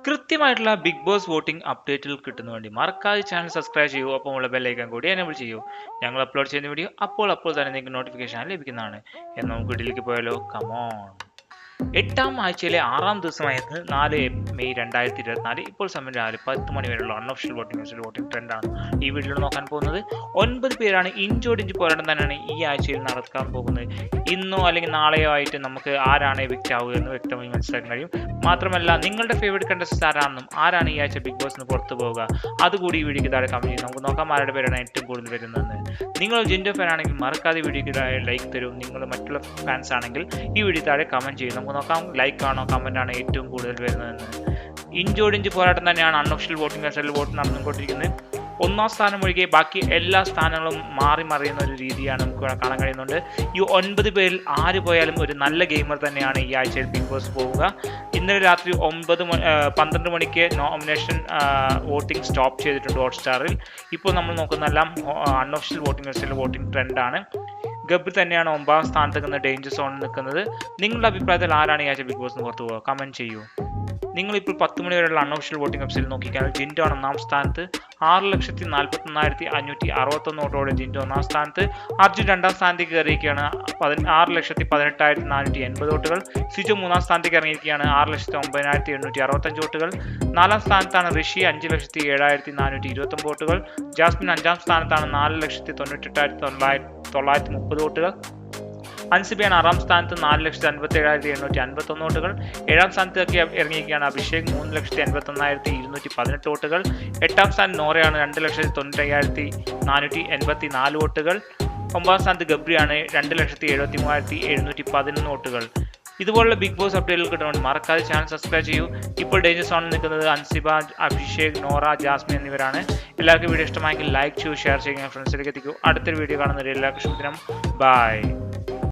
കൃത്യമായിട്ടുള്ള big boss voting അപ്ഡേറ്റുകൾ കിട്ടുന്ന വേണ്ടി മറക്കാതെ ചാനൽ സബ്സ്ക്രൈബ് ചെയ്യൂ. ഒപ്പം ഉള്ള ബെല്ലൈക്കൺ കൂടി എനേബിൾ ചെയ്യൂ. ഞങ്ങൾ അപ്ലോഡ് ചെയ്യുന്ന വീഡിയോ അപ്പോൾ തന്നെ നിങ്ങൾക്ക് നോട്ടിഫിക്കേഷൻ ലഭിക്കുന്നതാണ്. എന്ന് നമുക്ക് വീട്ടിലേക്ക് പോയാലോ? കമോൺ. എട്ടാം ആഴ്ചയിലെ 6ാം ദിവസമായിരുന്നു 4 മെയ് 2024. ഇപ്പോൾ സമയം രാവിലെ 10 മണി വരെയുള്ള അൺഒഫീഷ്യൽ വോട്ടിംഗ് ട്രെൻഡാണ് ഈ വീഡിയോയിൽ നോക്കാൻ പോകുന്നത്. 9 പേരാണ് ഇഞ്ചോടിഞ്ച് പോരാട്ടം തന്നെയാണ് ഈ ആഴ്ചയിൽ നടക്കാൻ പോകുന്നത്. ഇന്നോ അല്ലെങ്കിൽ നാളെയോ ആയിട്ട് നമുക്ക് ആരാണ് എവിക്റ്റ് ആവുക എന്ന് വ്യക്തമായി മനസ്സിലാക്കാൻ കഴിയും. മാത്രമല്ല നിങ്ങളുടെ ഫേവറേറ്റ് കണ്ടസ്റ്റൻസ് ആരാണെന്നും ആരാണ് ഈ ആഴ്ച ബിഗ് ബോസിന് പുറത്തു പോവുക അതുകൂടി ഈ വീഡിയോക്ക് താഴെ കമന്റ് ചെയ്യും. നമുക്ക് നോക്കാം ആരുടെ പേരാണ് ഏറ്റവും കൂടുതൽ വരുന്നതെന്ന്. നിങ്ങൾ ജിൻഡോ ഫാൻ ആണെങ്കിൽ മറക്കാതെ വീഡിയോക്ക് താഴെ ലൈക്ക് തരും. നിങ്ങൾ മറ്റുള്ള ഫാൻസ് ആണെങ്കിൽ ഈ വീഡിയോ താഴെ കമന്റ് ചെയ്യും. നമുക്ക് നോക്കാം ലൈക്ക് ആണോ കമന്റ് ആണോ ഏറ്റവും കൂടുതൽ വരുന്നതെന്ന്. ഇഞ്ചോടിഞ്ച് പോരാട്ടം തന്നെയാണ് അൺഒഫീഷ്യൽ വോട്ടിംഗ് വെബ്സൈറ്റിൽ വോട്ട് നടന്നുകൊണ്ടിരിക്കുന്നത്. 1ാം സ്ഥാനം ഒഴികെ ബാക്കി എല്ലാ സ്ഥാനങ്ങളും മാറി മറിയുന്ന ഒരു രീതിയാണ് നമുക്ക് കാണാൻ കഴിയുന്നുണ്ട്. ഈ 9 പേരിൽ ആര് പോയാലും ഒരു നല്ല ഗെയിമർ തന്നെയാണ് ഈ ആഴ്ചയിൽ ബിഗ് ബോസ് പോവുക. ഇന്നലെ രാത്രി 12 മണിക്ക് നോമിനേഷൻ വോട്ടിംഗ് സ്റ്റോപ്പ് ചെയ്തിട്ടുണ്ട് ഹോട്ട്സ്റ്റാറിൽ. ഇപ്പോൾ നമ്മൾ നോക്കുന്നതെല്ലാം അൺഒഫീഷ്യൽ വോട്ടിംഗ് വെബ്സൈറ്റിൽ വോട്ടിംഗ് ട്രെൻഡാണ്. ഗബ്രി തന്നെയാണ് 9ാം സ്ഥാനത്ത് നിന്ന് ഡേഞ്ചർ സോണിൽ നിൽക്കുന്നത്. നിങ്ങളുടെ അഭിപ്രായത്തിൽ ആരാണ് ഈ ആഴ്ച ബിഗ് ബോസിന് പുറത്തു പോകുക? കമന്റ് ചെയ്യൂ. നിങ്ങളിപ്പോൾ 10 മണി വരെയുള്ള അൺഒഫീഷ്യൽ വോട്ടിംഗ് വെബ്സൈറ്റിൽ നോക്കിക്കഴിഞ്ഞാൽ ജിൻഡോ ആണ് 1ാം സ്ഥാനത്ത്. 6,41,561 വോട്ടോടെ ജിൻഡോ 1ാം സ്ഥാനത്ത്. അർജുൻ 2ാം സ്ഥാനത്തേക്ക് കയറിയിരിക്കുകയാണ്. 6,18,80 വോട്ടുകൾ. സിജു 3ാം സ്ഥാനത്തേക്ക് ഇറങ്ങിയിരിക്കുകയാണ്. 6,09,865 വോട്ടുകൾ. 4ാം സ്ഥാനത്താണ് ഋഷി 5,07,429 വോട്ടുകൾ. ജാസ്മിൻ 5ാം സ്ഥാനത്താണ് 4,98,930 വോട്ടുകൾ. അൻസിബയാണ് 6ാം സ്ഥാനത്ത് 4,57,851 വോട്ടുകൾ. 7ാം സ്ഥാനത്തേക്ക് ഇറങ്ങിയിരിക്കുകയാണ് അഭിഷേക് 3,81,218 വോട്ടുകൾ. 8ാം സ്ഥാനം നോറയാണ് 2,95,484 വോട്ടുകൾ. 9ാം സ്ഥാനത്ത് ഗബ്രിയാണ് 2,73,711 വോട്ടുകൾ. ഇതുപോലുള്ള ബിഗ് ബോസ് അപ്ഡേറ്റുകൾ കിട്ടുന്നുണ്ട്. മറക്കാതെ ചാനൽ സബ്സ്ക്രൈബ് ചെയ്യൂ. ഇപ്പോൾ ഡേഞ്ചർ സോണിൽ നിൽക്കുന്നത് അൻസിബ, അഭിഷേക്, നോറ, ജാസ്മിൻ എന്നിവരാണ്. എല്ലാവർക്കും വീഡിയോ ഇഷ്ടമായെങ്കിൽ ലൈക്ക് ചെയ്യൂ, ഷെയർ ചെയ്യുക, ഫ്രണ്ട്സിലേക്ക് എത്തിക്കൂ. അടുത്തൊരു വീഡിയോ കാണുന്നവരെ എല്ലാവർക്കും ശുഭദിനം. ബൈ.